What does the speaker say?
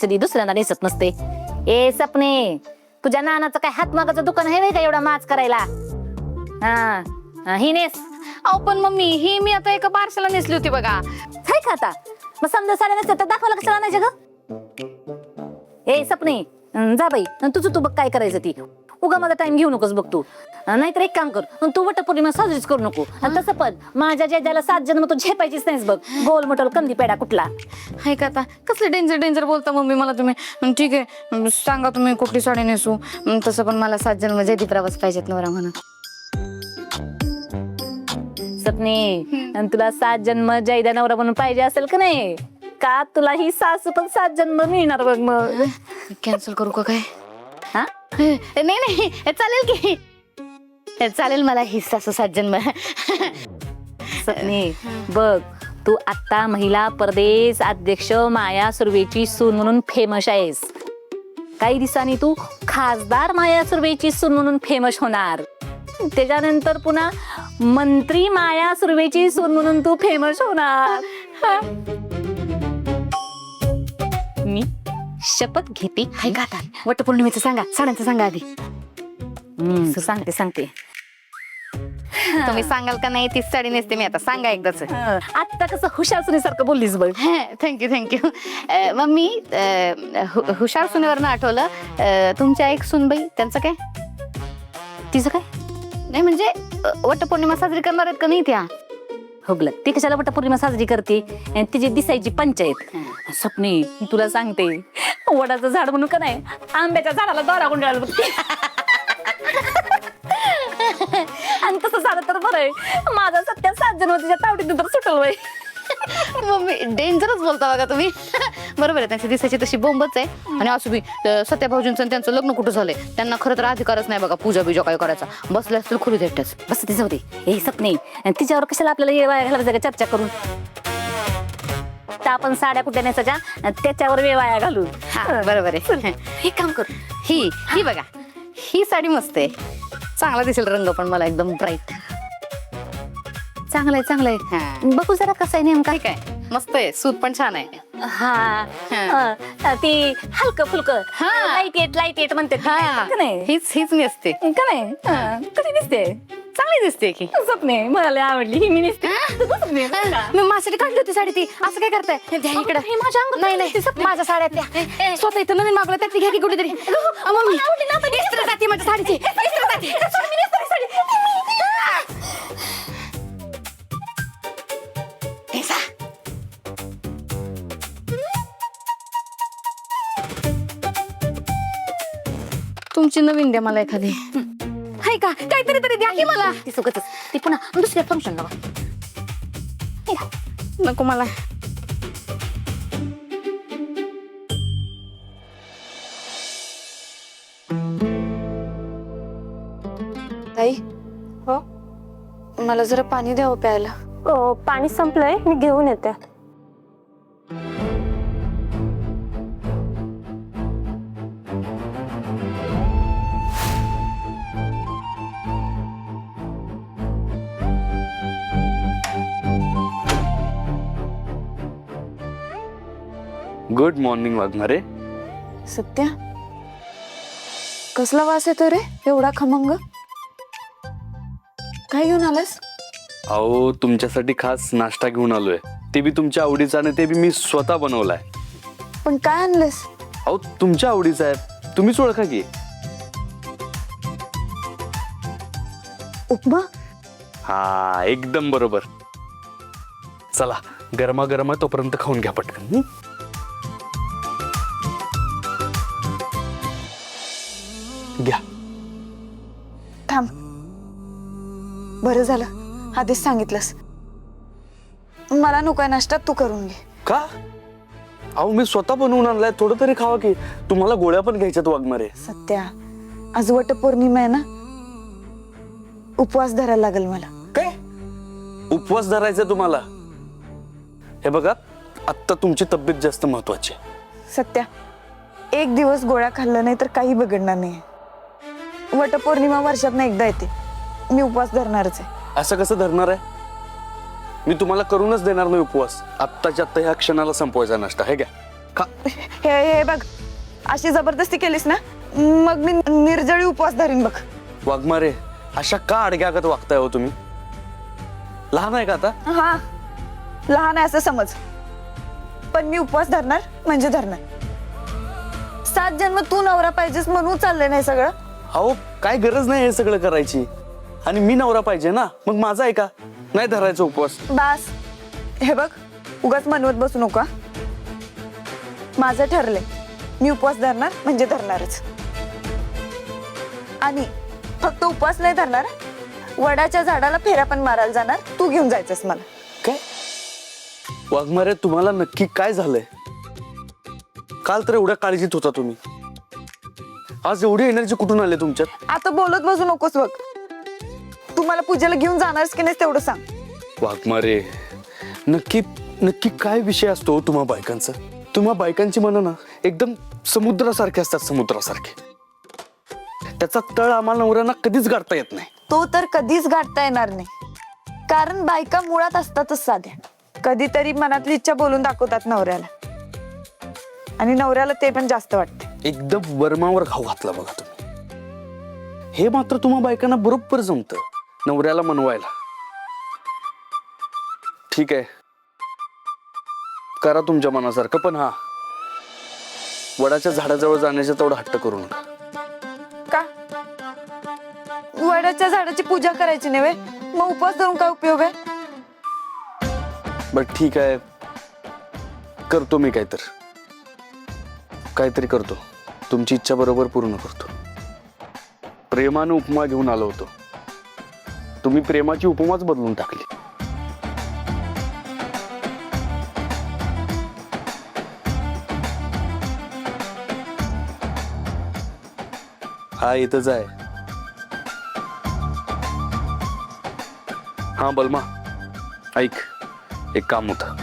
कधी दुसऱ्यांदा नेसत नसते. ए सपने, तुझ्या नानाचं काय हातमागाचं दुकान आहे का एवढा माच करायला? हा ही नेस. अहो पण मम्मी, ही मी आता एका बारशाला नेसली होती बघा. काय खाता मग समजा साड्या नसतात तर दाखवायला कशाला आणायचं ग? ए सपने, जा बाई, तुझं तू बघ काय करायचं ती. उगा मला टाइम घेऊ नकोस बघ तू. नाहीतर एक काम कर, तू वटपौर्णिमा साजरीच करू नको. आणि तसं पण माझ्या ज्याला 7 जन्म तू झेपायचीच नाहीस बघ. गोल मटोल कंदी पेडा कुठला. हाय का आता कसलं डेंजर डेंजर बोलता मम्मी मला तुम्ही. ठीक आहे, सांगा तुम्ही कुठली साडी नेसू. तसं पण मला 7 जन्म जयदीप रावच पाहिजेत नवरा म्हणून. सपने, आणि तुला 7 जन्म जयदा नवरा म्हणून पाहिजे असेल का नाही? का तुला ही सासू पण 7 जन्म मिळणार बघ. मग कॅन्सल करू का काय? हा नाही नाही, चालेल की. चालेल, मला ही सासू 7 जन्म. सपने बघ, तू आता महिला प्रदेश अध्यक्ष माया सुर्वेची सून म्हणून फेमस आहेस. काही दिवसांनी तू खासदार माया सुर्वेची सून म्हणून फेमस होणार. त्याच्यानंतर पुन्हा मंत्री माया सुर्वेची सून म्हणून तू फेमस होणार. मी शपथ घेते. हाय का आता वटपौर्णिमेचं सांगा, साड्यांचं सांगा आधी. सांगते तुम्ही सांगाल का नाही? तीच साडी नेसते मी आता. सांगा एकदाच. आता कसं हुशार सुनेसारखं बोललीस बघ. थँक्यू. मम्मी, हुशार सुनेवरनं आठवलं, तुमच्या एक सुनबाई, त्यांचं काय? तिचं काय? नाही म्हणजे वटपौर्णिमा साजरी करणार आहेत का नाही त्या? होगलं, ती कशाला वटपौर्णिमा साजरी करते? आणि तिची दिसायची पंचायत. स्वप्ने, तुला सांगते, वडाचं झाड म्हणून का नाही, आंब्याच्या झाडाला दोरा गुंडाळायला बघते. आणि तसं झालं तर बरं आहे, माझा सत्या 7 जन्म तिच्या तावडीतून तर सुटल बाई. मम्मी डेंजरच बोलता बघा तुम्ही. बरोबर आहे, त्यांची दिसायची तशी बोंबच आहे. आणि असं बी सत्या भाऊजींचं त्यांचं लग्न कुठं झालंय, त्यांना खरं तर अधिकारच नाही बघा पूजा बिजा काय करायचा. बसले असतील खुलीत एकट्याच. बस ते जाऊ दे. हे सपने, तिच्यावर कशाला आपल्याला हे वाया घालायचं का चर्चा करून? तर आपण साड्या कुठे नेसायच्या, त्याच्यावर वेळ वाया घालू. हा बरोबर आहे. हे काम कर. ही बघा, ही साडी मस्त आहे. चांगला दिसेल रंग पण मला एकदम ब्राईट. चांगलंय. बघू जरा कसं आहे नेमका. काय मस्त आहे, सूत पण छान आहे. ती हलकं फुलकं लाईट येट म्हणते का नाही? हीच नेसते का नाही? कशी दिसते? चांगली दिसते की. स्वप्ने, मला लय आवडली ही. मी नेसते. मी माझ्यासाठी काढली होती साडी ती. असं काय करताय? इकडे नाही माझ्या साड्या त्या स्वतः इथं नवीन मागवलं त्यातली घ्या की कुठेतरी. मम्मी इस्त्री जाती माझ्या साडीची. तुमची नवीन द्या मला एखादी. हाय का? काहीतरी तरी द्या की मला. ती सुगतच. ती पुन्हा दुसऱ्या फंक्शन नको मला. ताई, हो, मला जरा पाणी द्यावं प्यायला. पाणी संपलंय, मी घेऊन येते. Good morning Waghmare. सत्या, कसला वास येतो रे एवढा खमंग? काय घेऊन आलास? अहो, तुमच्यासाठी खास नाश्ता घेऊन आलोय. ते बी तुमच्या आवडीचा, आणि ते बी मी स्वतः बनवलाय. पण काय आणलंस? अहो, तुमच्या आवडीचा आहे, तुम्हीच ओळखा की. उपमा? हा, एकदम बरोबर. चला, गरमागरम आहे तोपर्यंत खाऊन घ्या पटकन. घ्या. थांब, बरं झालं आधीच सांगितलंस. मला नकोय नाश्ता, तू करून घे. का? अहो, मी स्वतः बनवून आणलाय, थोडं तरी खावा की. तुम्हाला गोळ्या पण घ्यायच्यात वाघमारे. सत्या, आज वटपौर्णिमा आहे ना, उपवास धरायला लागेल मला. काय उपवास धरायचा तुम्हाला? हे बघा, आत्ता तुमची तब्येत जास्त महत्वाची. सत्या, 1 दिवस गोळ्या खाल्लं नाही तर काही बिघडणार नाही. वटपौर्णिमा वर्षातनं एकदा येते, मी उपवास धरणारच आहे. असं कसं धरणार आहे? मी तुम्हाला करूनच देणार नाही उपवास. आत्ताच्या आत्ता ह्या क्षणाला संपवायचा नाश्ता. हे घ्या. का हे हे बघ, अशी जबरदस्ती केलीस ना मग मी निर्जळी उपवास धरीन बघ. वाघमारे, अशा का अडग्यागत वागताय हो तुम्ही? लहान आहे का आता? हा, लहान आहे असं समज, पण मी उपवास धरणार म्हणजे धरणार. 7 जन्म तू नवरा पाहिजेस म्हणून चाललंय नाही सगळं. अहो, काय गरज नाही हे सगळं करायची. आणि मी नवरा पाहिजे ना, मग माझा आहे का? नाही धरायचा उपवास. बास, हे बघ, उगाच मनवत बसू नका. माझं ठरलंय, मी उपवास धरणार म्हणजे धरणारच. आणि फक्त उपवास नाही धरणार, वडाच्या झाडाला फेरा पण मारायला जाणार. तू घेऊन जायचंस मला. काय वाघमारे, तुम्हाला नक्की काय झालंय? काल तर एवढ्या काळजीत होता तुम्ही, आज एवढी एनर्जी कुठून आली तुमच्यात? आता बोलत बसू नकोस बघ. तू मला पूजेला घेऊन जाणारस की नाही तेवढं सांग. वाघमारे, नक्की नक्की काय विषय असतो तुम्हा बायकांचा? तुम्हा बायकांची मनं ना एकदम समुद्रासारखे असतात, समुद्रासारखे. त्याचा तळ आम्हाला नवऱ्यांना कधीच गाठता येत नाही. तो तर कधीच गाठता येणार नाही, कारण बायका मुळात असतातच साध्या. कधीतरी मनातली इच्छा बोलून दाखवतात नवऱ्याला, आणि नवऱ्याला ते पण जास्त वाटते. एकदम वर्मावर घाव घातला बघा तुम्ही. हे मात्र तुम्हा बायकांना बरोबर जमतं, नवऱ्याला मनवायला. ठीक आहे, करा तुमच्या मनासारखं, पण हा, वडाच्या झाडाजवळ जाण्याचा तेवढा हट्ट करू नका. का? वडाच्या झाडाची पूजा करायची नाही व्हय? मग उपवास धरून काय उपयोग आहे? बर ठीक आहे, करतो मी काहीतरी करतो. तुमची इच्छा बरोबर पूर्ण करतो. प्रेमानं उपमा घेऊन आलो होतो, तुम्ही प्रेमाची उपमाच बदलून टाकली. हा इथंच आहे. हा बलमा, ऐक, एक काम होतं.